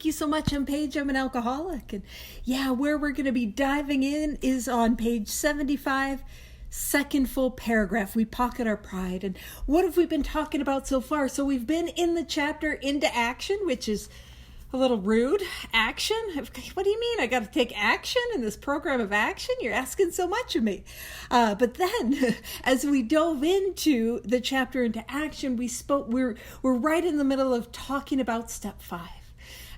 Thank you so much. I'm Paige. I'm an alcoholic. And yeah, where we're going to be diving in is on page 75, second full paragraph. We pocket our pride. And what have we been talking about so far? So we've been in the chapter Into Action, which is a little rude. Action? What do you mean? I got to take action in this program of action? You're asking so much of me. But then, as we dove into the chapter Into Action, we're right in the middle of talking about step 5.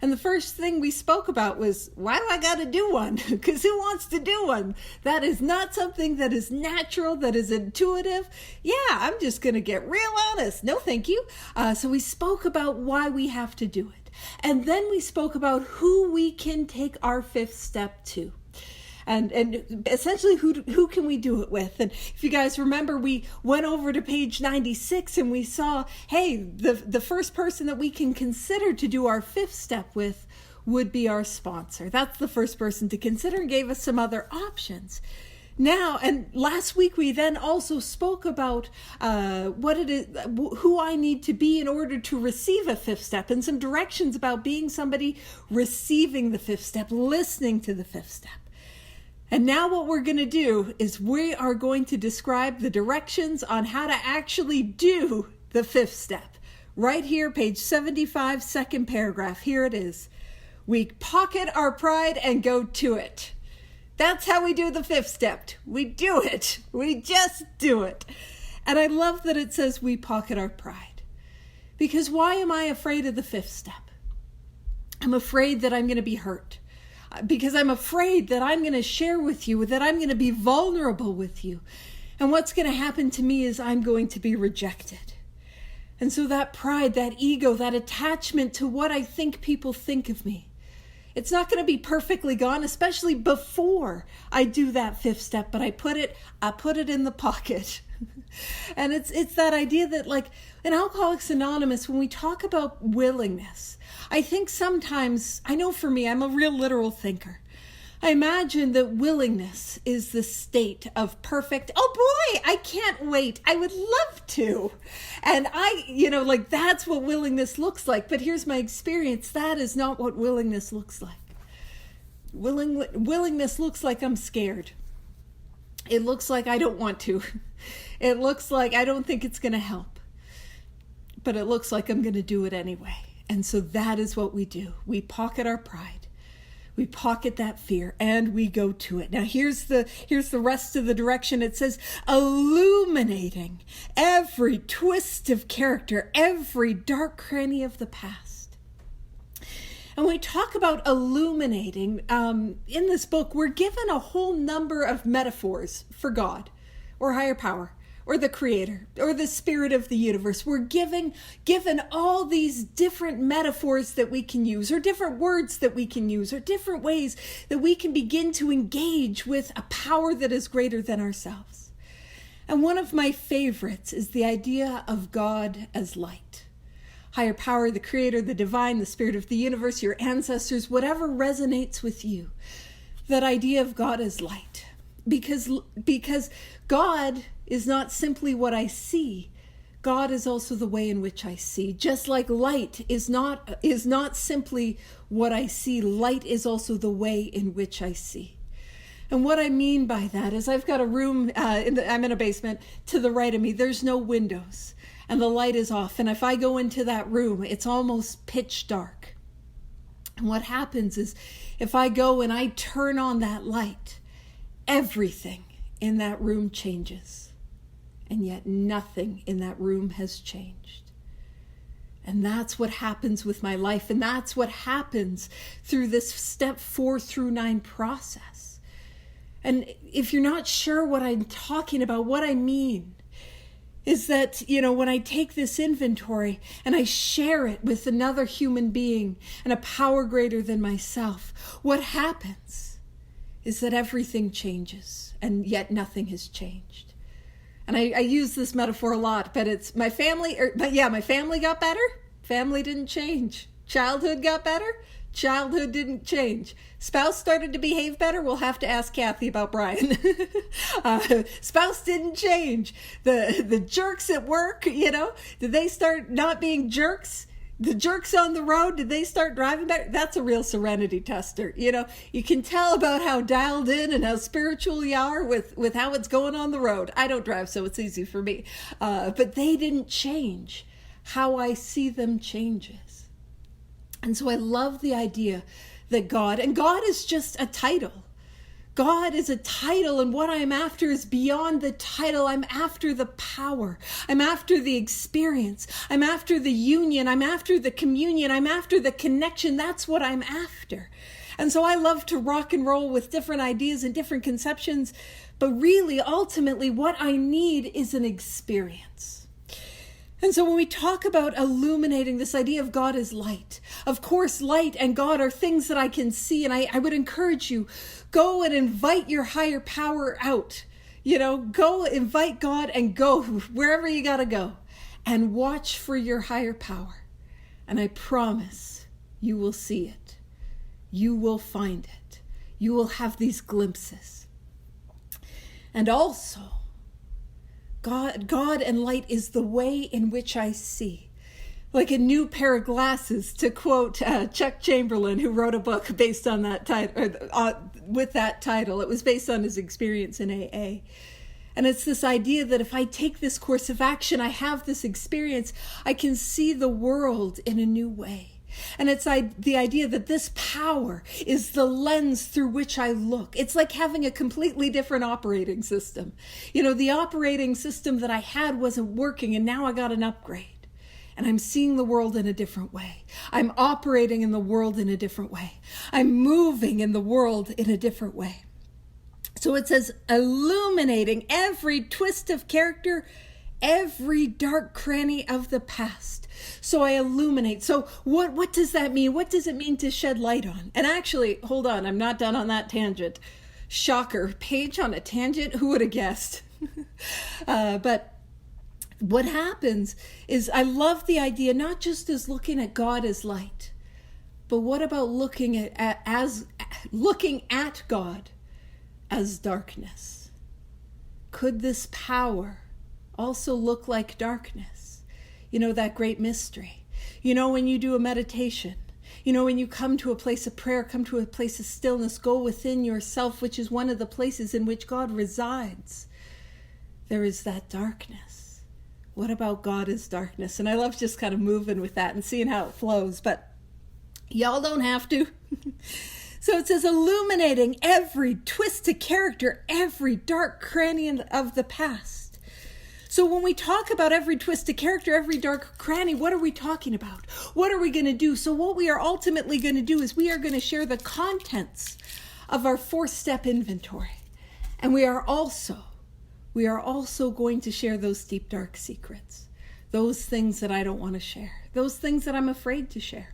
And the first thing we spoke about was, why do I got to do one? Because who wants to do one? That is not something that is natural, that is intuitive. Yeah, I'm just going to get real honest. No, thank you. So we spoke about why we have to do it. And then we spoke about who we can take our 5th step to. And essentially, who can we do it with? And if you guys remember, we went over to page 96 and we saw, hey, the first person that we can consider to do our 5th step with would be our sponsor. That's the first person to consider, and gave us some other options. Now, and last week we then also spoke about what it is, who I need to be in order to receive a 5th step, and some directions about being somebody receiving the 5th step, listening to the 5th step. And now what we're going to do is we are going to describe the directions on how to actually do the 5th step. Right here, page 75, second paragraph. Here it is. We pocket our pride and go to it. That's how we do the 5th step. We do it. We just do it. And I love that it says we pocket our pride. Because why am I afraid of the 5th step? I'm afraid that I'm going to be hurt. Because I'm afraid that I'm going to share with you, that I'm going to be vulnerable with you. And what's going to happen to me is I'm going to be rejected. And so that pride, that ego, that attachment to what I think people think of me, it's not going to be perfectly gone, especially before I do that 5th step, but I put it in the pocket. And it's that idea that, like in Alcoholics Anonymous, when we talk about willingness, I think sometimes, I know for me, I'm a real literal thinker. I imagine that willingness is the state of perfect, oh boy, I can't wait. I would love to. And that's what willingness looks like. But here's my experience. That is not what willingness looks like. Willingness looks like I'm scared. It looks like I don't want to. It looks like I don't think it's going to help. But it looks like I'm going to do it anyway. And so that is what we do. We pocket our pride. We pocket that fear and we go to it. Now here's the rest of the direction. It says, illuminating every twist of character, every dark cranny of the past. And when we talk about illuminating, in this book, we're given a whole number of metaphors for God or higher power, or the creator, or the spirit of the universe. We're given all these different metaphors that we can use, or different words that we can use, or different ways that we can begin to engage with a power that is greater than ourselves. And one of my favorites is the idea of God as light. Higher power, the creator, the divine, the spirit of the universe, your ancestors, whatever resonates with you. That idea of God as light. Because God is not simply what I see. God is also the way in which I see. Just like light is not simply what I see, light is also the way in which I see. And what I mean by that is I've got a room, I'm in a basement, to the right of me, there's no windows, and the light is off. And if I go into that room, it's almost pitch dark. And what happens is if I go and I turn on that light, everything in that room changes. And yet nothing in that room has changed. And that's what happens with my life. And that's what happens through this step 4 through 9 process. And if you're not sure what I'm talking about, what I mean is that, when I take this inventory and I share it with another human being and a power greater than myself, what happens is that everything changes and yet nothing has changed. And I use this metaphor a lot, but it's my family got better. Family didn't change. Childhood got better. Childhood didn't change. Spouse started to behave better. We'll have to ask Kathy about Brian. Spouse didn't change. The jerks at work, did they start not being jerks? The jerks on the road, did they start driving better? That's a real serenity tester. You can tell about how dialed in and how spiritual you are with how it's going on the road. I don't drive, so it's easy for me. But they didn't change. How I see them changes. And so I love the idea that God is just a title. God is a title, and what I'm after is beyond the title. I'm after the power. I'm after the experience. I'm after the union. I'm after the communion. I'm after the connection. That's what I'm after. And so I love to rock and roll with different ideas and different conceptions, but really, ultimately, what I need is an experience. And so when we talk about illuminating this idea of God as light, of course, light and God are things that I can see. And I would encourage you, go and invite your higher power out. Go invite God and go wherever you got to go and watch for your higher power. And I promise you will see it. You will find it. You will have these glimpses. And also, God and light is the way in which I see. Like a new pair of glasses, to quote Chuck Chamberlain, who wrote a book based on that title, with that title. It was based on his experience in AA. And it's this idea that if I take this course of action, I have this experience, I can see the world in a new way. And it's the idea that this power is the lens through which I look. It's like having a completely different operating system. The operating system that I had wasn't working, and now I got an upgrade. And I'm seeing the world in a different way. I'm operating in the world in a different way. I'm moving in the world in a different way. So it says, illuminating every twist of character, every dark cranny of the past. So I illuminate. So what does that mean? What does it mean to shed light on? And actually, hold on, I'm not done on that tangent. Shocker, Paige on a tangent? Who would have guessed? But what happens is I love the idea, not just as looking at God as light, but what about looking at God as darkness? Could this power also look like darkness? That great mystery. When you do a meditation, when you come to a place of prayer, come to a place of stillness, go within yourself, which is one of the places in which God resides. There is that darkness. What about God as darkness? And I love just kind of moving with that and seeing how it flows, but y'all don't have to. So it says, illuminating every twisted character, every dark cranny of the past. So when we talk about every twisted character, every dark cranny, what are we talking about? What are we going to do? So what we are ultimately going to do is we are going to share the contents of our 4-step inventory. And we are also going to share those deep, dark secrets, those things that I don't want to share, those things that I'm afraid to share,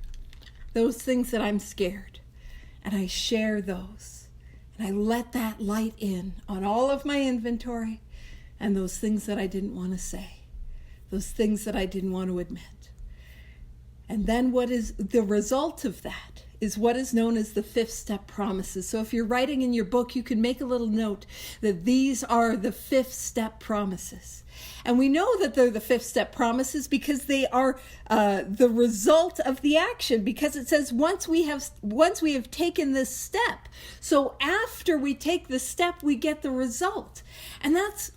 those things that I'm scared. And I share those. And I let that light in on all of my inventory. And those things that I didn't want to say, those things that I didn't want to admit. And then what is the result of that is what is known as the 5th step promises. So if you're writing in your book, you can make a little note that these are the 5th step promises. And we know that they're the 5th step promises because they are the result of the action, because it says once we have taken this step. So after we take the step, we get the result. And that's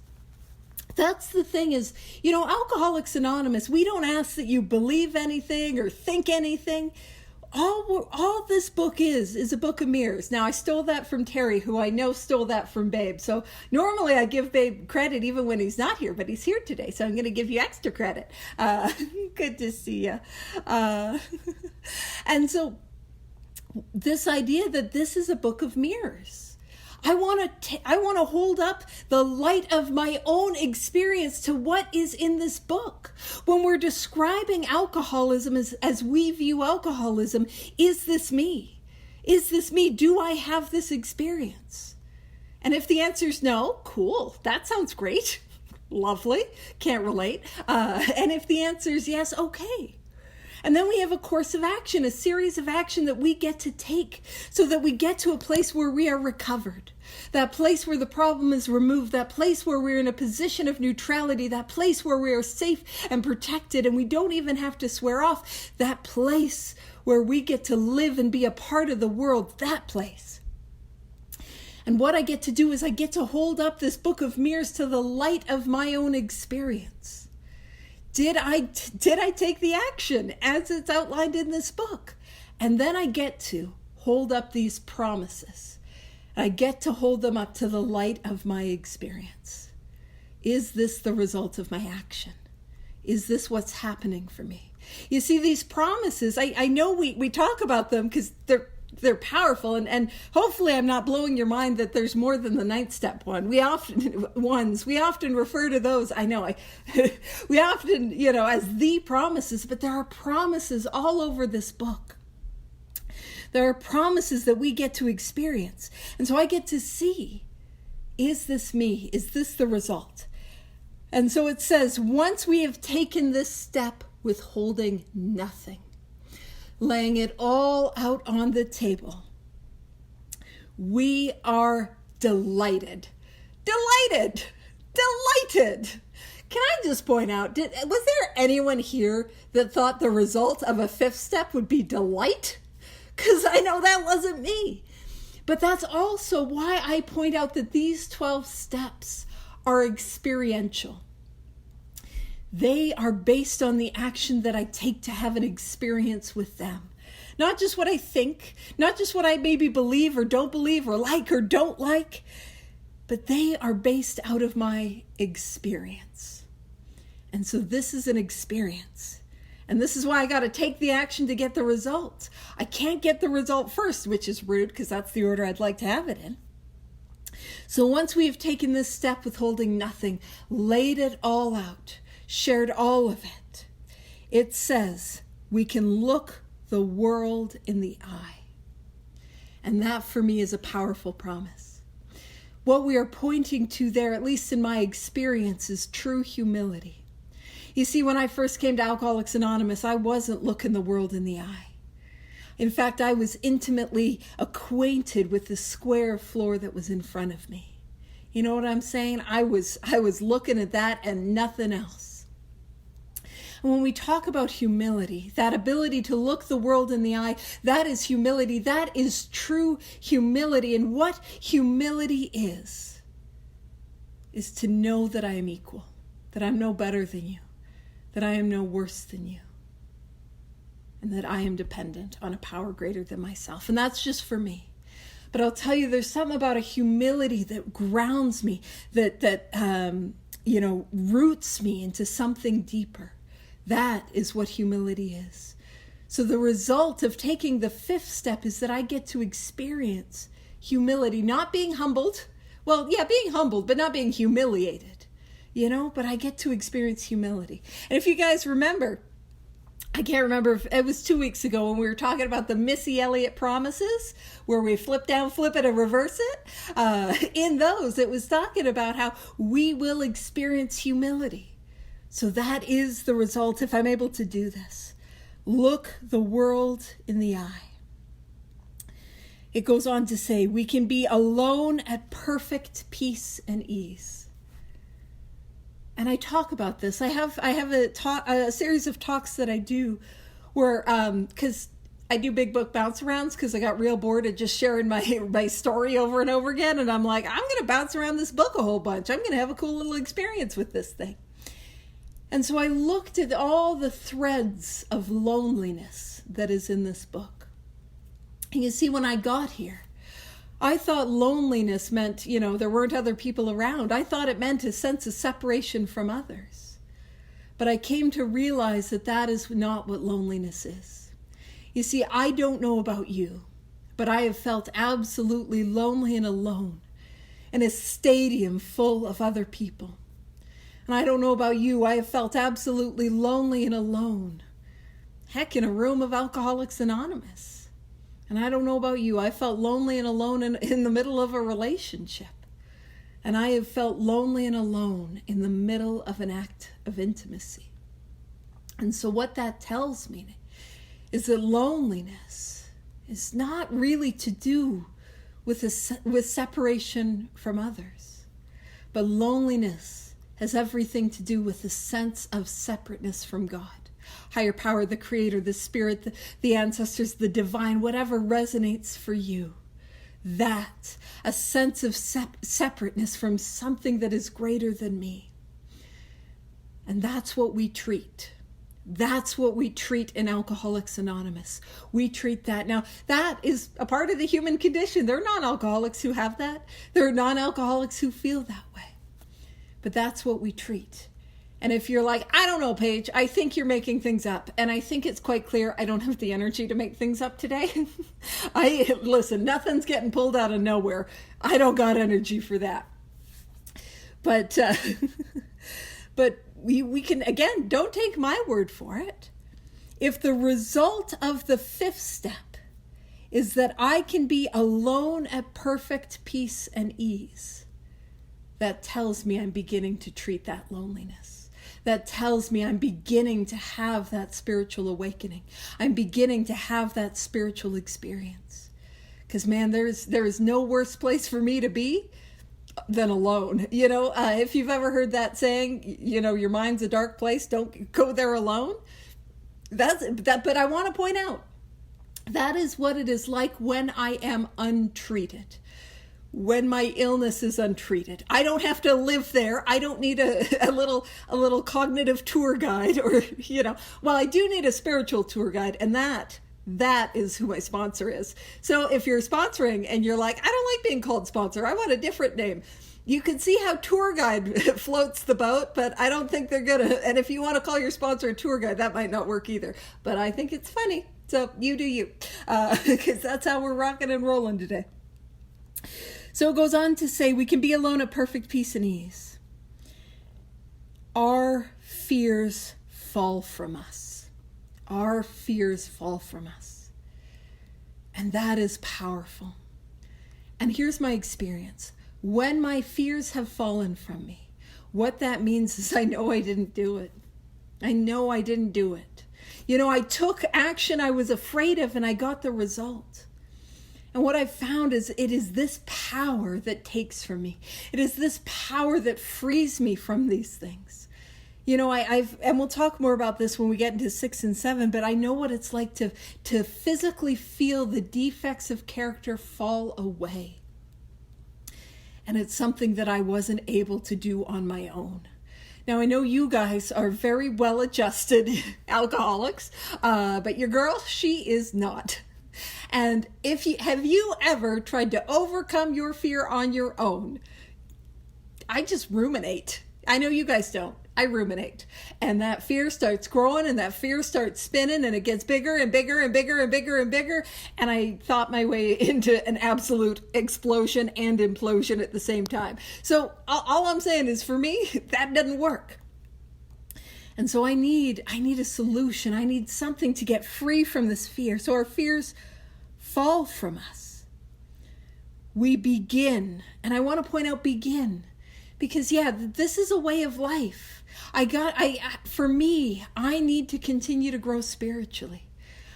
the thing is, Alcoholics Anonymous, we don't ask that you believe anything or think anything. All this book is a book of mirrors. Now, I stole that from Terry, who I know stole that from Babe. So normally I give Babe credit even when he's not here, but he's here today. So I'm going to give you extra credit. Good to see you. And so this idea that this is a book of mirrors. I want to hold up the light of my own experience to what is in this book. When we're describing alcoholism as we view alcoholism, is this me? Is this me? Do I have this experience? And if the answer is no, cool, that sounds great. Lovely, can't relate. And if the answer is yes, okay. And then we have a course of action, a series of action that we get to take so that we get to a place where we are recovered. That place where the problem is removed, that place where we're in a position of neutrality, that place where we are safe and protected and we don't even have to swear off, that place where we get to live and be a part of the world, that place. And what I get to do is I get to hold up this book of mirrors to the light of my own experience. Did I take the action as it's outlined in this book? And then I get to hold up these promises. I get to hold them up to the light of my experience. Is this the result of my action? Is this what's happening for me? You see, these promises, I know we talk about them because they're powerful, and hopefully I'm not blowing your mind that there's more than the 9th step one. We often refer to those, we often, as the promises, but there are promises all over this book. There are promises that we get to experience. And so I get to see, is this me? Is this the result? And so it says, once we have taken this step, withholding nothing, laying it all out on the table, we are delighted. Delighted. Can I just point out, was there anyone here that thought the result of a 5th step would be delight? Because I know that wasn't me. But that's also why I point out that these 12 steps are experiential. They are based on the action that I take to have an experience with them. Not just what I think, not just what I maybe believe or don't believe or like or don't like, but they are based out of my experience. And so this is an experience. And this is why I got to take the action to get the result. I can't get the result first, which is rude because that's the order I'd like to have it in. So once we have taken this step, withholding nothing, laid it all out, shared all of it, it says we can look the world in the eye. And that for me is a powerful promise. What we are pointing to there, at least in my experience, is true humility. You see, when I first came to Alcoholics Anonymous, I wasn't looking the world in the eye. In fact, I was intimately acquainted with the square of floor that was in front of me. You know what I'm saying? I was looking at that and nothing else. And when we talk about humility, that ability to look the world in the eye, that is humility. That is true humility. And what humility is to know that I am equal, that I'm no better than you, that I am no worse than you, and that I am dependent on a power greater than myself. And that's just for me. But I'll tell you, there's something about a humility that grounds me, that roots me into something deeper. That is what humility is. So the result of taking the 5th step is that I get to experience humility, not being humbled. Well, yeah, being humbled, but not being humiliated, but I get to experience humility. And if you guys remember, I can't remember if it was 2 weeks ago when we were talking about the Missy Elliott promises, where we flip down, flip it, and reverse it. In those, it was talking about how we will experience humility. So that is the result if I'm able to do this. Look the world in the eye. It goes on to say, we can be alone at perfect peace and ease. And I talk about this. I have a series of talks that I do where, because I do big book bounce arounds because I got real bored of just sharing my story over and over again. And I'm like, I'm going to bounce around this book a whole bunch. I'm going to have a cool little experience with this thing. And so I looked at all the threads of loneliness that is in this book. And you see, when I got here, I thought loneliness meant, there weren't other people around. I thought it meant a sense of separation from others. But I came to realize that that is not what loneliness is. You see, I don't know about you, but I have felt absolutely lonely and alone in a stadium full of other people. And I don't know about you, I have felt absolutely lonely and alone. Heck, in a room of Alcoholics Anonymous. And I don't know about you, I felt lonely and alone in the middle of a relationship. And I have felt lonely and alone in the middle of an act of intimacy. And so what that tells me is that loneliness is not really to do with separation from others, but loneliness has everything to do with the sense of separateness from God. Higher power, the creator, the spirit, the ancestors, the divine, whatever resonates for you. That, a sense of separateness from something that is greater than me. And that's what we treat. That's what we treat in Alcoholics Anonymous. We treat that. Now, that is a part of the human condition. There are non-alcoholics who have that. There are non-alcoholics who feel that way. But that's what we treat. And if you're like, I don't know, Paige, I think you're making things up. And I think it's quite clear I don't have the energy to make things up today. Listen, nothing's getting pulled out of nowhere. I don't got energy for that. But we can, again, don't take my word for it. If the result of the fifth step is that I can be alone at perfect peace and ease, that tells me I'm beginning to treat that loneliness. That tells me I'm beginning to have that spiritual awakening. I'm beginning to have that spiritual experience. Because, man, there is no worse place for me to be than alone. If you've ever heard that saying, your mind's a dark place, don't go there alone. But I want to point out, that is what it is like when I am untreated. When my illness is untreated. I don't have to live there. I don't need a little cognitive tour guide or, well, I do need a spiritual tour guide, and that is who my sponsor is. So if you're sponsoring and you're like, I don't like being called sponsor, I want a different name. You can see how tour guide floats the boat, but I don't think they're gonna, and if you want to call your sponsor a tour guide, that might not work either. But I think it's funny. So you do you, because that's how we're rocking and rolling today. So it goes on to say, we can be alone at perfect peace and ease. Our fears fall from us. Our fears fall from us. And that is powerful. And here's my experience. When my fears have fallen from me, what that means is I know I didn't do it. I know I didn't do it. I took action I was afraid of, and I got the result. And what I've found is it is this power that takes from me. It is this power that frees me from these things. And we'll talk more about this when we get into 6 and 7, but I know what it's like to physically feel the defects of character fall away. And it's something that I wasn't able to do on my own. Now, I know you guys are very well-adjusted alcoholics, but your girl, she is not. And have you ever tried to overcome your fear on your own? I just ruminate. I know you guys don't. I ruminate. And that fear starts growing, and that fear starts spinning, and it gets bigger and bigger and bigger and bigger and bigger. And I thought my way into an absolute explosion and implosion at the same time. So all I'm saying is, for me, that doesn't work. And so I need a solution. I need something to get free from this fear. So our fears fall from us. We begin, and I want to point out begin, because this is a way of life. For me, I need to continue to grow spiritually.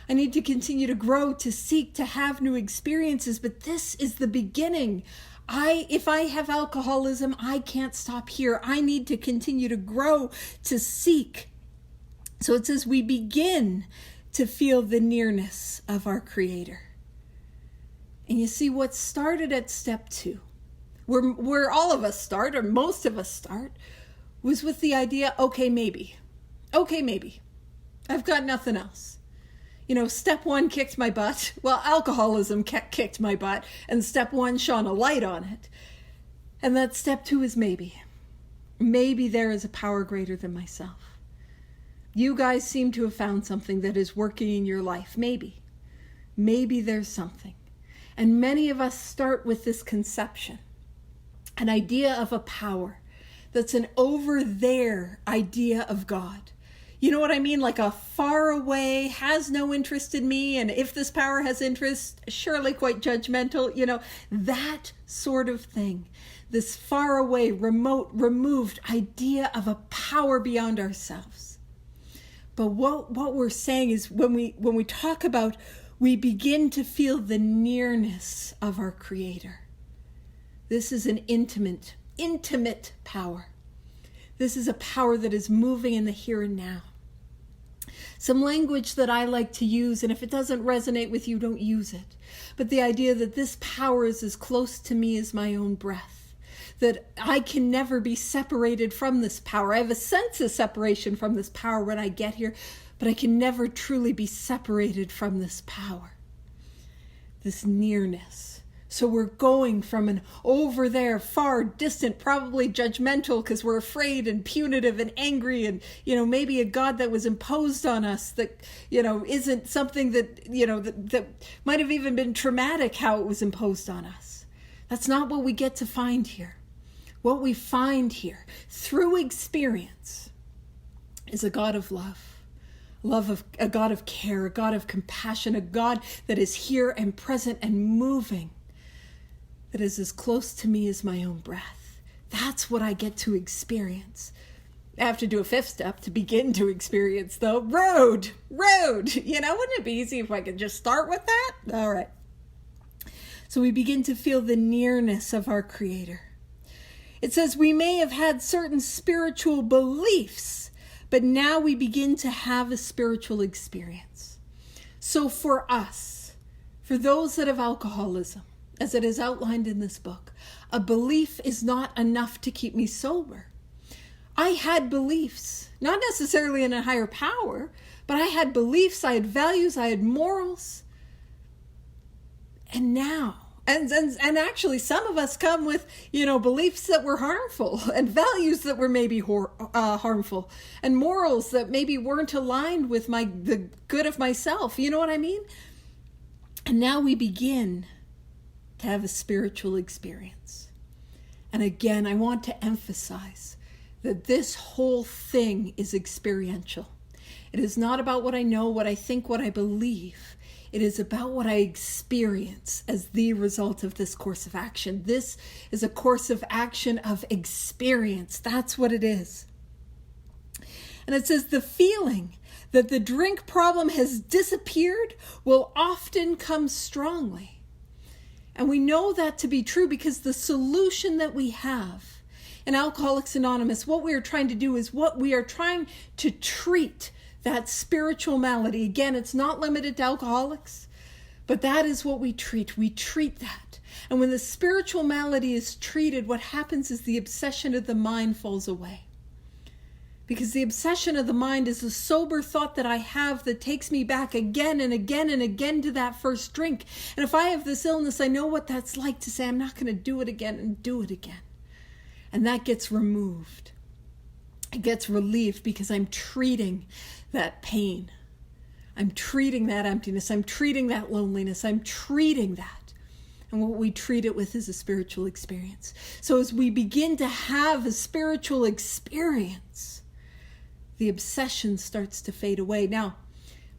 I need to continue to grow, to seek, to have new experiences, but this is the beginning. If I have alcoholism, I can't stop here. I need to continue to grow, to seek. So it says we begin to feel the nearness of our Creator. And you see, what started at step 2, where all of us start, or most of us start, was with the idea, okay, maybe. I've got nothing else. Step 1 kicked my butt. Well, alcoholism kicked my butt, and step 1 shone a light on it. And that step 2 is maybe. Maybe there is a power greater than myself. You guys seem to have found something that is working in your life. Maybe there's something. And many of us start with this conception, an idea of a power that's an over there idea of God. You know what I mean? Like a far away, has no interest in me, and if this power has interest, surely quite judgmental, that sort of thing. This far away, remote, removed idea of a power beyond ourselves. But what we're saying is when we talk about, we begin to feel the nearness of our Creator. This is an intimate power. This is a power that is moving in the here and now. Some language that I like to use, and if it doesn't resonate with you, don't use it. But the idea that this power is as close to me as my own breath. That I can never be separated from this power. I have a sense of separation from this power when I get here, but I can never truly be separated from this power. This nearness. So we're going from an over there, far distant, probably judgmental because we're afraid and punitive and angry and, maybe a God that was imposed on us that, isn't something that, that might have even been traumatic how it was imposed on us. That's not what we get to find here. What we find here through experience is a God of love. A God of care, a God of compassion, a God that is here and present and moving. That is as close to me as my own breath. That's what I get to experience. I have to do a fifth step to begin to experience, though. Road. Wouldn't it be easy if I could just start with that? All right. So we begin to feel the nearness of our Creator. It says we may have had certain spiritual beliefs, but now we begin to have a spiritual experience. So for us, for those that have alcoholism, as it is outlined in this book, a belief is not enough to keep me sober. I had beliefs, not necessarily in a higher power, but I had beliefs, I had values, I had morals. And now, and actually some of us come with, beliefs that were harmful and values that were maybe harmful and morals that maybe weren't aligned with the good of myself. You know what I mean? And now we begin to have a spiritual experience. And again, I want to emphasize that this whole thing is experiential. It is not about what I know, what I think, what I believe. It is about what I experience as the result of this course of action. This is a course of action of experience. That's what it is. And it says the feeling that the drink problem has disappeared will often come strongly. And we know that to be true because the solution that we have in Alcoholics Anonymous, what we are trying to do is what we are trying to treat that spiritual malady. Again, it's not limited to alcoholics, but that is what we treat. We treat that. And when the spiritual malady is treated, what happens is the obsession of the mind falls away. Because the obsession of the mind is a sober thought that I have that takes me back again and again and again to that first drink. And if I have this illness, I know what that's like to say, I'm not going to do it again and do it again. And that gets removed. It gets relieved because I'm treating that pain. I'm treating that emptiness. I'm treating that loneliness. I'm treating that. And what we treat it with is a spiritual experience. So as we begin to have a spiritual experience, the obsession starts to fade away. Now,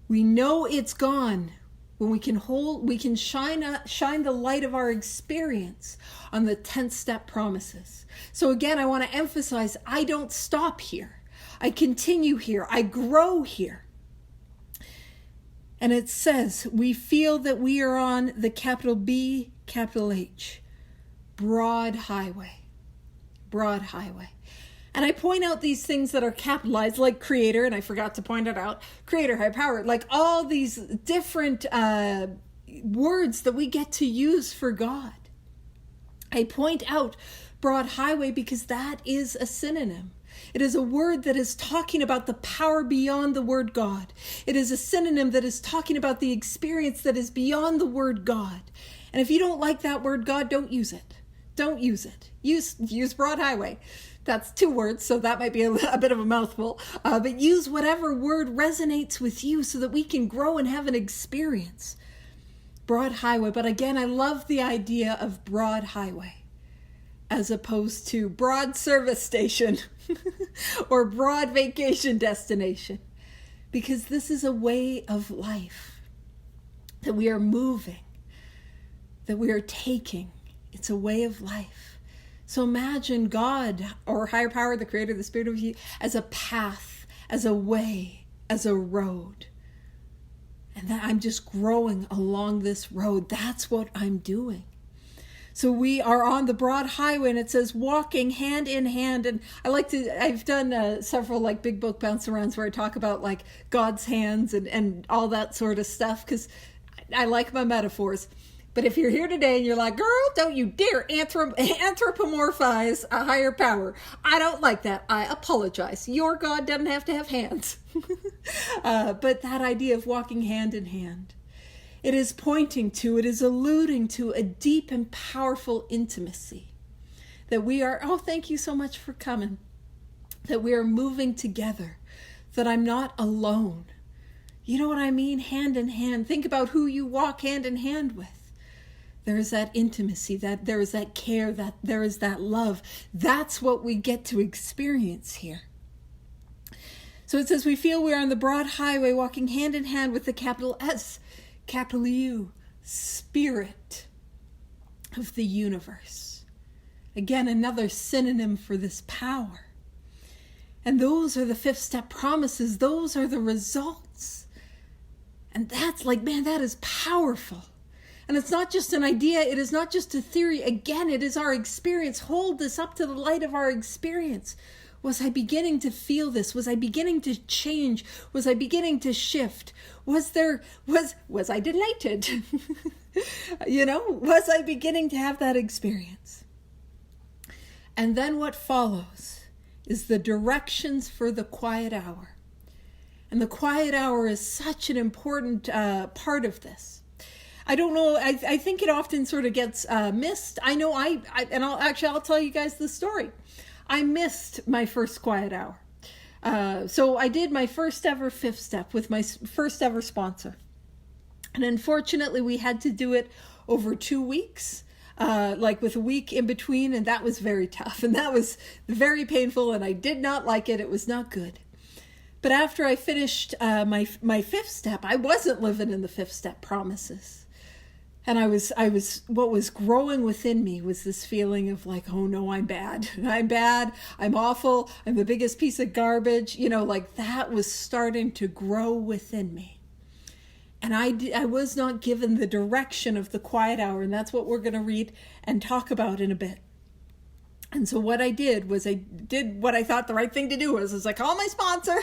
we know it's gone when we can shine the light of our experience on the 10th step promises. So again, I want to emphasize, I don't stop here. I continue here. I grow here. And it says, we feel that we are on the capital B, capital H, broad highway. Broad highway. And I point out these things that are capitalized, like Creator, and I forgot to point it out, Creator, High Power, like all these different words that we get to use for God. I point out broad highway because that is a synonym. It is a word that is talking about the power beyond the word God. It is a synonym that is talking about the experience that is beyond the word God. And if you don't like that word God, don't use it. Don't use it. Use broad highway. That's 2 words, so that might be a bit of a mouthful. But use whatever word resonates with you so that we can grow and have an experience. Broad highway. But again, I love the idea of broad highway as opposed to broad service station or broad vacation destination. Because this is a way of life that we are moving, that we are taking. It's a way of life. So imagine God or higher power, the creator, the spirit of you, as a path, as a way as a road. And that I'm just growing along this road. That's what I'm doing. So we are on the broad highway, and it says walking hand in hand. And I've done several like big book bounce arounds where I talk about like God's hands and all that sort of stuff, because I like my metaphors. But if you're here today and you're like, girl, don't you dare anthropomorphize a higher power. I don't like that. I apologize. Your God doesn't have to have hands. But that idea of walking hand in hand, it is alluding to a deep and powerful intimacy that we are, oh, thank you so much for coming, that we are moving together, that I'm not alone. You know what I mean? Hand in hand. Think about who you walk hand in hand with. There is that intimacy, that there is that care, that there is that love. That's what we get to experience here. So it says we feel we are on the broad highway walking hand in hand with the capital S, capital U, Spirit of the universe. Again, another synonym for this power. And those are the fifth step promises. Those are the results. And that's like, man, that is powerful. And it's not just an idea. It is not just a theory. Again, it is our experience. Hold this up to the light of our experience. Was I beginning to feel this? Was I beginning to change? Was I beginning to shift? Was I delighted? Was I beginning to have that experience? And then what follows is the directions for the quiet hour. And the quiet hour is such an important part of this. I don't know. I think it often sort of gets missed. I know I'll tell you guys the story. I missed my first quiet hour. So I did my first ever fifth step with my first ever sponsor. And unfortunately, we had to do it over 2 weeks, like with a week in between. And that was very tough. And that was very painful. And I did not like it. It was not good. But after I finished my fifth step, I wasn't living in the fifth step promises. And what was growing within me was this feeling of like, oh no, I'm bad. I'm awful. I'm the biggest piece of garbage. Like that was starting to grow within me. And I was not given the direction of the quiet hour. And that's what we're going to read and talk about in a bit. And so what I did was I did what I thought the right thing to do was I call my sponsor.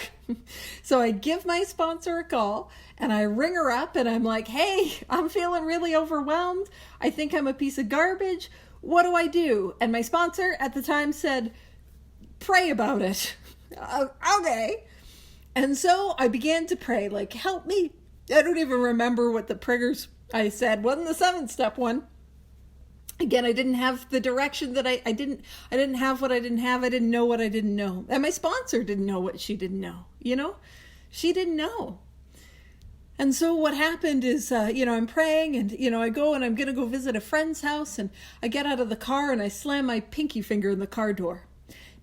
So I give my sponsor a call and I ring her up and I'm like, hey, I'm feeling really overwhelmed. I think I'm a piece of garbage. What do I do? And my sponsor at the time said, pray about it. Okay. And so I began to pray, like, help me. I don't even remember what the prayers I said. Wasn't the 7-step one. Again, I didn't have the direction that I didn't have what I didn't have. I didn't know what I didn't know. And my sponsor didn't know what she didn't know. She didn't know. And so what happened is, I'm praying and, I go and I'm going to go visit a friend's house and I get out of the car and I slam my pinky finger in the car door.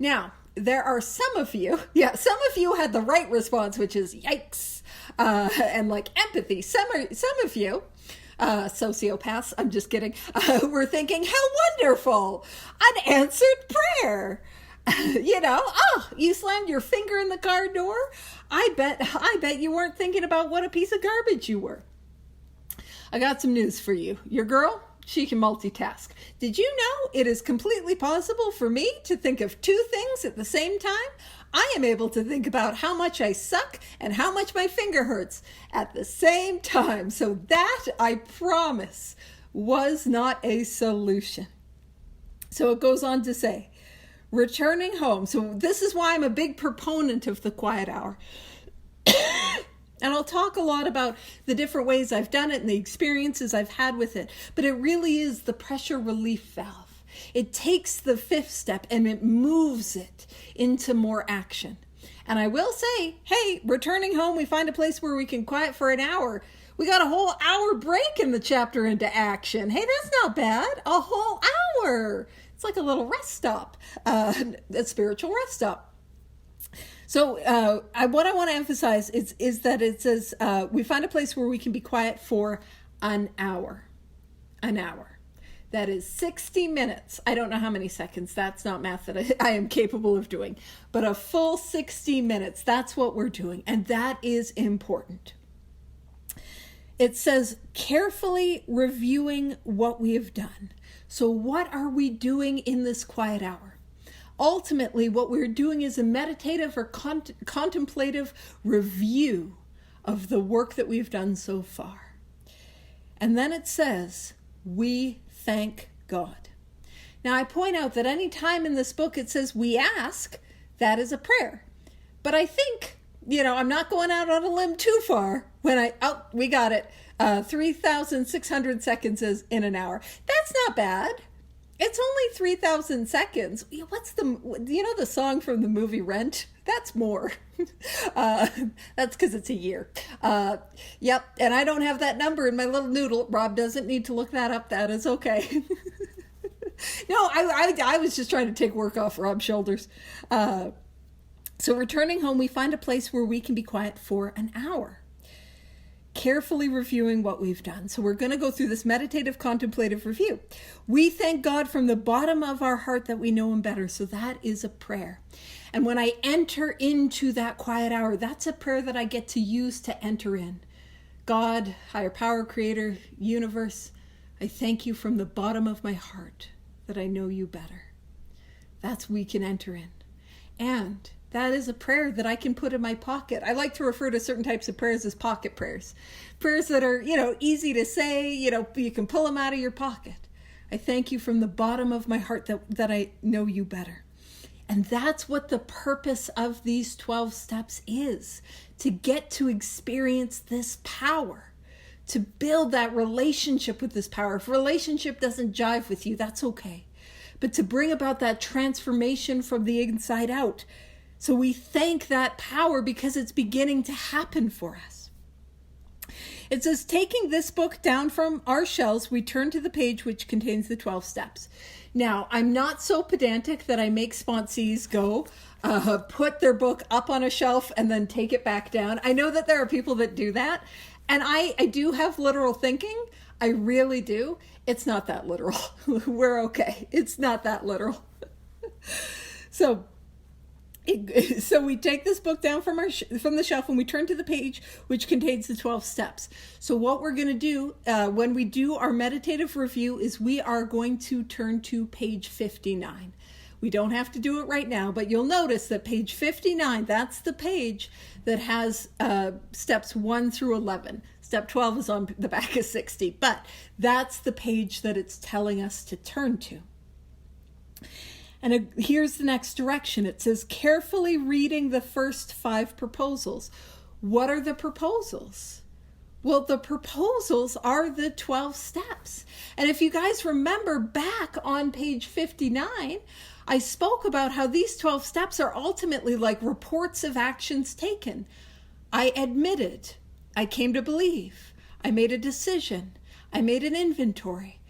Now, there are some of you had the right response, which is yikes, and like empathy. Some of you, sociopaths, I'm just kidding, we're thinking, how wonderful, unanswered prayer. You slammed your finger in the car door. I bet you weren't thinking about what a piece of garbage you were. I got some news for you. Your girl, she can multitask. Did you know it is completely possible for me to think of 2 things at the same time? I am able to think about how much I suck and how much my finger hurts at the same time. So that, I promise, was not a solution. So it goes on to say, returning home. So this is why I'm a big proponent of the quiet hour. And I'll talk a lot about the different ways I've done it and the experiences I've had with it. But it really is the pressure relief valve. It takes the 5th step and it moves it into more action. And I will say, hey, returning home, we find a place where we can quiet for an hour. We got a whole hour break in the chapter into action. Hey, that's not bad. A whole hour. It's like a little rest stop, a spiritual rest stop. So what I want to emphasize is that it says we find a place where we can be quiet for an hour. An hour. That is 60 minutes. I don't know how many seconds. That's not math that I am capable of doing. But a full 60 minutes, that's what we're doing. And that is important. It says, carefully reviewing what we have done. So what are we doing in this quiet hour? Ultimately, what we're doing is a meditative or contemplative review of the work that we've done so far. And then it says, we thank God. Now, I point out that any time in this book it says we ask, that is a prayer. But I think, I'm not going out on a limb too far when we got it. 3,600 seconds is in an hour. That's not bad. It's only 3,000 seconds. What's the song from the movie Rent? That's more. That's because it's a year. Yep. And I don't have that number in my little noodle. Rob doesn't need to look that up. That is okay. No, I was just trying to take work off Rob's shoulders. So returning home, we find a place where we can be quiet for an hour, carefully reviewing what we've done. So we're going to go through this meditative contemplative review. We thank God from the bottom of our heart that we know him better. So that is a prayer. And when I enter into that quiet hour, that's a prayer that I get to use to enter in. God, higher power, creator, universe, I thank you from the bottom of my heart that I know you better. That's we can enter in. And that is a prayer that I can put in my pocket. I like to refer to certain types of prayers as pocket prayers. Prayers that are, easy to say, you can pull them out of your pocket. I thank you from the bottom of my heart that I know you better. And that's what the purpose of these 12 steps is, to get to experience this power, to build that relationship with this power. If relationship doesn't jive with you, that's okay. But to bring about that transformation from the inside out. So we thank that power because it's beginning to happen for us. It says, taking this book down from our shelves, we turn to the page which contains the 12 steps. Now, I'm not so pedantic that I make sponsees go put their book up on a shelf and then take it back down. I know that there are people that do that. And I do have literal thinking. I really do. It's not that literal. We're okay. It's not that literal. So we take this book down from the shelf and we turn to the page which contains the 12 steps. So what we're going to do when we do our meditative review is we are going to turn to page 59. We don't have to do it right now, but you'll notice that page 59, that's the page that has steps 1 through 11. Step 12 is on the back of 60, but that's the page that it's telling us to turn to. And here's the next direction. It says, carefully reading the first 5 proposals. What are the proposals? Well, the proposals are the 12 steps. And if you guys remember back on page 59, I spoke about how these 12 steps are ultimately like reports of actions taken. I admitted, I came to believe, I made a decision, I made an inventory.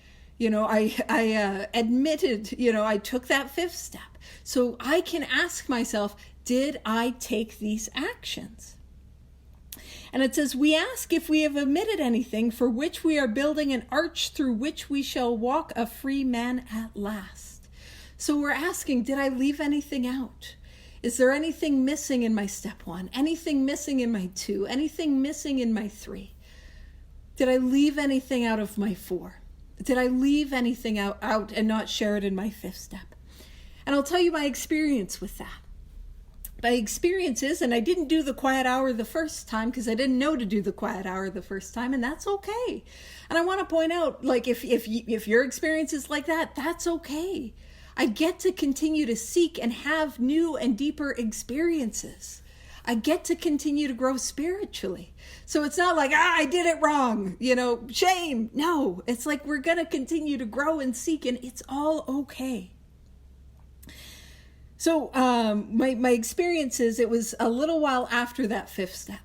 I admitted, I took that 5th step. So I can ask myself, did I take these actions? And it says, we ask if we have omitted anything for which we are building an arch through which we shall walk a free man at last. So we're asking, did I leave anything out? Is there anything missing in my step 1? Anything missing in my 2? Anything missing in my 3? Did I leave anything out of my 4? Did I leave anything out and not share it in my 5th step? And I'll tell you my experience with that. My experience is, and I didn't do the quiet hour the first time because I didn't know to do the quiet hour the first time, and that's okay. And I want to point out, like, if your experience is like that, that's okay. I get to continue to seek and have new and deeper experiences. I get to continue to grow spiritually. So it's not like, I did it wrong, shame. No, it's like we're going to continue to grow and seek, and it's all okay. So my experience is it was a little while after that 5th step,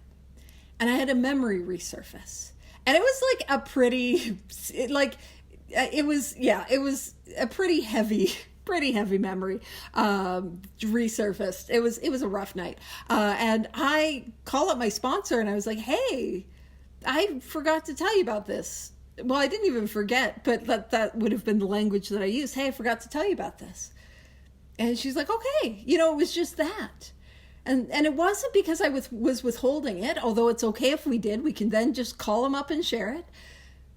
and I had a memory resurface. And it was like a pretty, it was a pretty heavy memory resurfaced. It was a rough night. And I call up my sponsor and I was like, hey, I forgot to tell you about this. well, I didn't even forget, but that would have been the language that I used. Hey, I forgot to tell you about this. And she's like, okay, it was just that. And it wasn't because I was withholding it, although it's okay if we did. We can then just call them up and share it.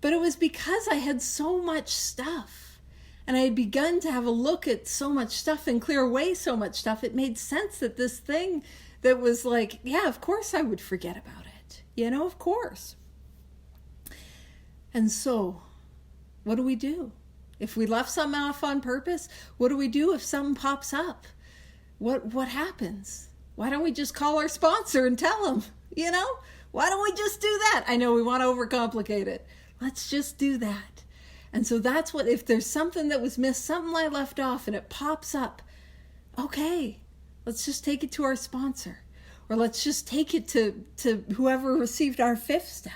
But it was because I had so much stuff. And I had begun to have a look at so much stuff and clear away so much stuff. It made sense that this thing that was like, yeah, of course I would forget about it. Of course. And so, what do we do? If we left something off on purpose, what do we do if something pops up? What happens? Why don't we just call our sponsor and tell them, Why don't we just do that? I know we want to overcomplicate it. Let's just do that. And so that's what, if there's something that was missed, something I left off and it pops up, okay, let's just take it to our sponsor. Or let's just take it to whoever received our fifth step.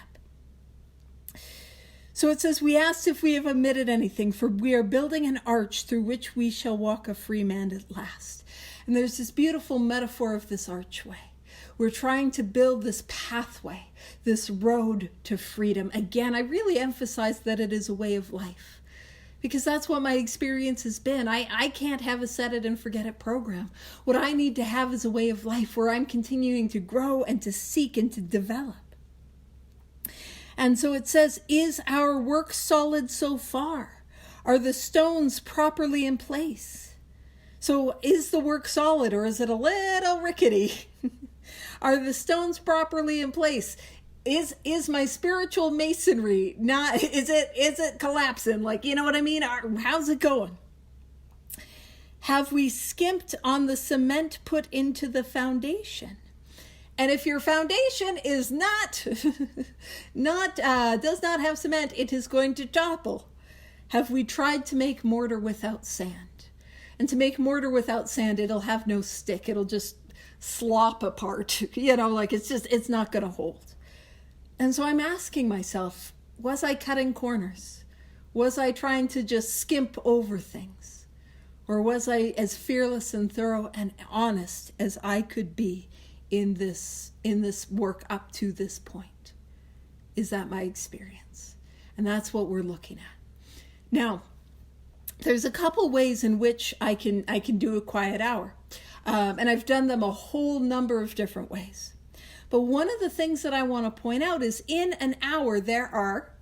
So it says, we asked if we have omitted anything, for we are building an arch through which we shall walk a free man at last. And there's this beautiful metaphor of this archway. We're trying to build this pathway, this road to freedom. Again, I really emphasize that it is a way of life, because that's what my experience has been. I can't have a set it and forget it program. What I need to have is a way of life where I'm continuing to grow and to seek and to develop. And so it says, is our work solid so far? Are the stones properly in place? So is the work solid, or is it a little rickety? Are the stones properly in place? Is my spiritual masonry not, is it collapsing? Like, you know what I mean? How's it going? Have we skimped on the cement put into the foundation? And if your foundation is does not have cement, it is going to topple. Have we tried to make mortar without sand? And to make mortar without sand, it'll have no stick. It'll just slop apart, it's not going to hold. And so I'm asking myself, was I cutting corners? Was I trying to just skimp over things? Or was I as fearless and thorough and honest as I could be in this work up to this point? Is that my experience? And that's what we're looking at. Now, there's a couple ways in which I can do a quiet hour. And I've done them a whole number of different ways. But one of the things that I want to point out is in an hour, there are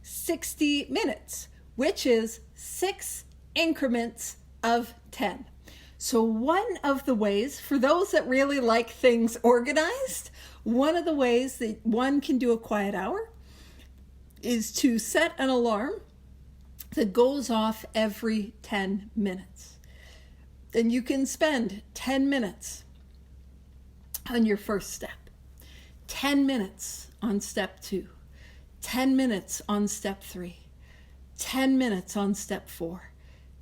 60 minutes, which is 6 increments of 10. So one of the ways, for those that really like things organized, one of the ways that one can do a quiet hour is to set an alarm that goes off every 10 minutes. And you can spend 10 minutes on your first step, 10 minutes on step 2, 10 minutes on step 3, 10 minutes on step 4,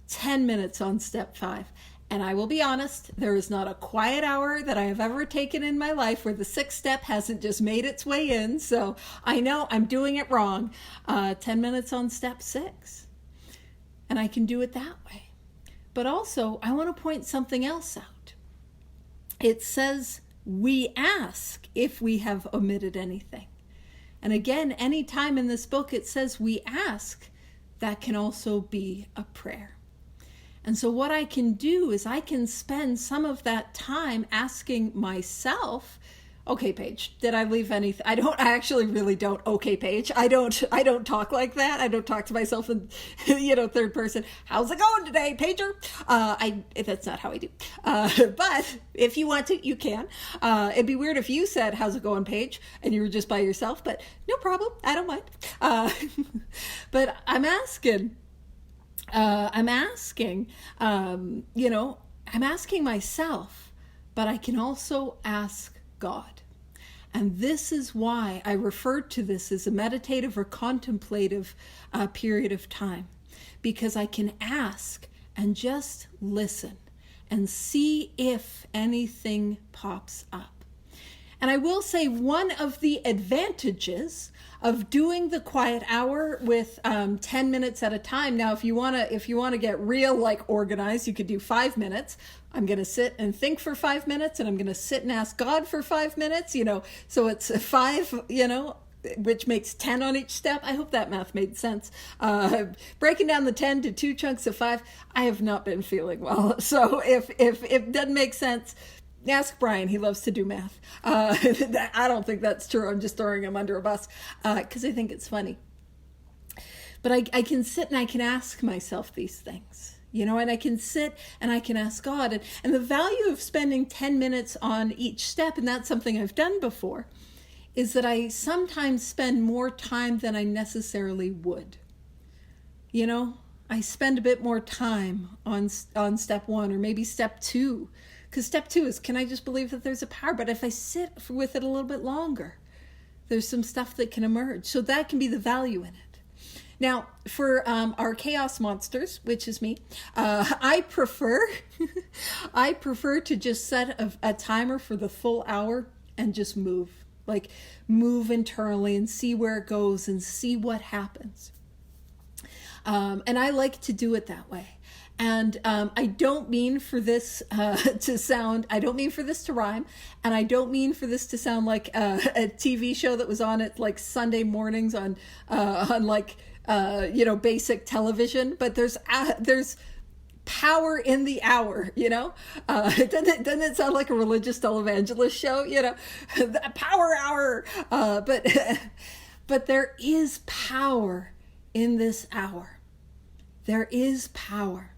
10 minutes on step 5. And I will be honest, there is not a quiet hour that I have ever taken in my life where the 6th step hasn't just made its way in. So I know I'm doing it wrong. 10 minutes on step 6. And I can do it that way. But also, I want to point something else out. It says, we ask if we have omitted anything. And again, any time in this book it says we ask, that can also be a prayer. And so what I can do is I can spend some of that time asking myself, okay, Paige, did I leave anything? I actually really don't. Okay, Paige, I don't talk like that. I don't talk to myself in, third person. How's it going today, Pager? That's not how I do. But if you want to, you can. It'd be weird if you said, how's it going, Paige? And you were just by yourself, but no problem. I don't mind. But I'm asking myself, but I can also ask God. And this is why I referred to this as a meditative or contemplative period of time, because I can ask and just listen and see if anything pops up. And I will say one of the advantages of doing the quiet hour with 10 minutes at a time. Now, if you want to get real, like organized, you could do 5 minutes. I'm going to sit and think for 5 minutes, and I'm going to sit and ask God for 5 minutes, so it's 5, which makes 10 on each step. I hope that math made sense. Breaking down the 10 to 2 chunks of 5, I have not been feeling well. So if it doesn't make sense, ask Brian. He loves to do math. I don't think that's true. I'm just throwing him under a bus because I think it's funny. But I can sit and I can ask myself these things, and I can sit and I can ask God. And the value of spending 10 minutes on each step, and that's something I've done before, is that I sometimes spend more time than I necessarily would. I spend a bit more time on step 1 or maybe step 2. Because step 2 is, can I just believe that there's a power? But if I sit with it a little bit longer, there's some stuff that can emerge. So that can be the value in it. Now, for our chaos monsters, which is me, I prefer to just set a timer for the full hour and just move internally and see where it goes and see what happens. And I like to do it that way. And I don't mean for this I don't mean for this to rhyme, and I don't mean for this to sound like a TV show that was on at like Sunday mornings on basic television. But there's power in the hour, doesn't it sound like a religious televangelist show, the power hour, but there is power in this hour. There is power.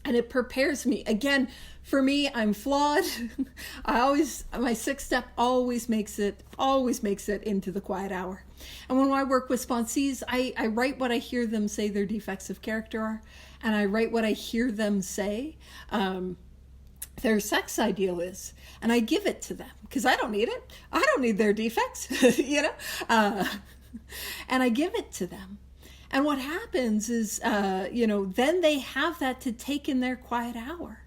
And it prepares me. Again, for me, I'm flawed. My 6th step always makes it into the quiet hour. And when I work with sponsees, I write what I hear them say their defects of character are. And I write what I hear them say their sex ideal is. And I give it to them because I don't need it. I don't need their defects, and I give it to them. And what happens is, then they have that to take in their quiet hour.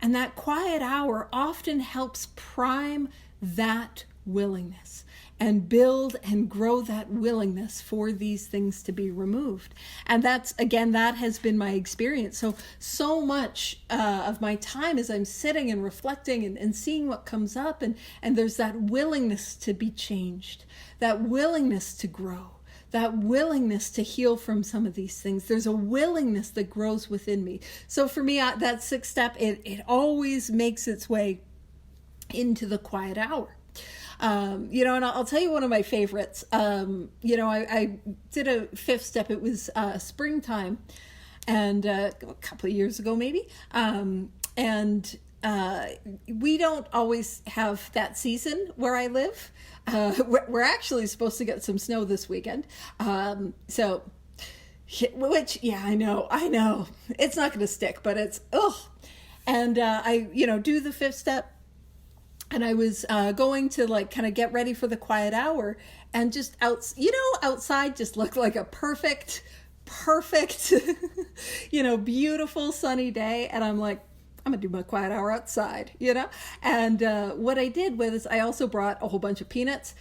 And that quiet hour often helps prime that willingness and build and grow that willingness for these things to be removed. And that has been my experience. So much of my time as I'm sitting and reflecting and seeing what comes up, and there's that willingness to be changed, that willingness to grow, that willingness to heal from some of these things. There's a willingness that grows within me. So for me, that 6th step, it always makes its way into the quiet hour. And I'll tell you one of my favorites. I did a 5th step. It was springtime, and a couple of years ago maybe. We don't always have that season where I live. We're actually supposed to get some snow this weekend. I know. It's not going to stick, but it's, And I do the 5th step. And I was going to kind of get ready for the quiet hour, and just outside just looked like a perfect, beautiful sunny day. And I'm like, I'm going to do my quiet hour outside, And what I did was I also brought a whole bunch of peanuts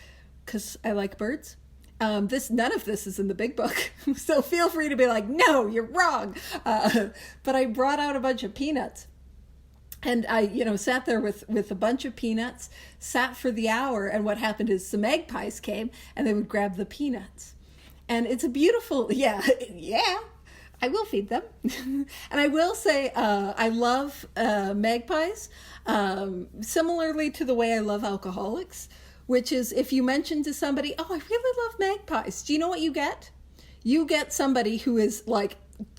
because I like birds. None of this is in the big book. So feel free to be like, no, you're wrong. But I brought out a bunch of peanuts. And I, sat there with a bunch of peanuts, sat for the hour. And what happened is some magpies came and they would grab the peanuts. And it's a beautiful, I will feed them. And I will say, I love magpies, similarly to the way I love alcoholics, which is if you mention to somebody, oh, I really love magpies. Do you know what you get? You get somebody who is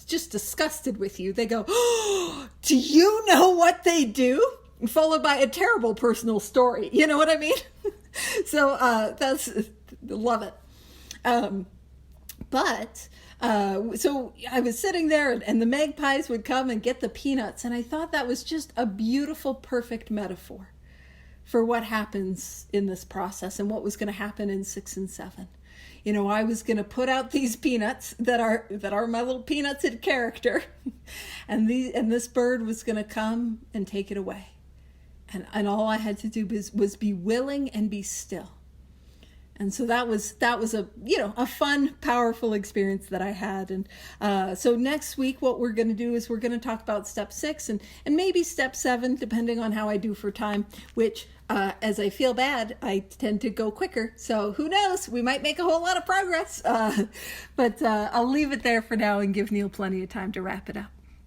just disgusted with you. They go, oh, do you know what they do? Followed by a terrible personal story. You know what I mean? So love it. So I was sitting there and the magpies would come and get the peanuts. And I thought that was just a beautiful, perfect metaphor for what happens in this process and what was going to happen in 6 and 7. I was going to put out these peanuts that are my little peanuts in character, and this bird was going to come and take it away, and all I had to do was be willing and be still, And so that was a, a fun, powerful experience that I had. And so next week, what we're going to do is we're going to talk about step 6 and maybe step 7, depending on how I do for time, which as I feel bad, I tend to go quicker. So who knows? We might make a whole lot of progress. But I'll leave it there for now and give Neil plenty of time to wrap it up.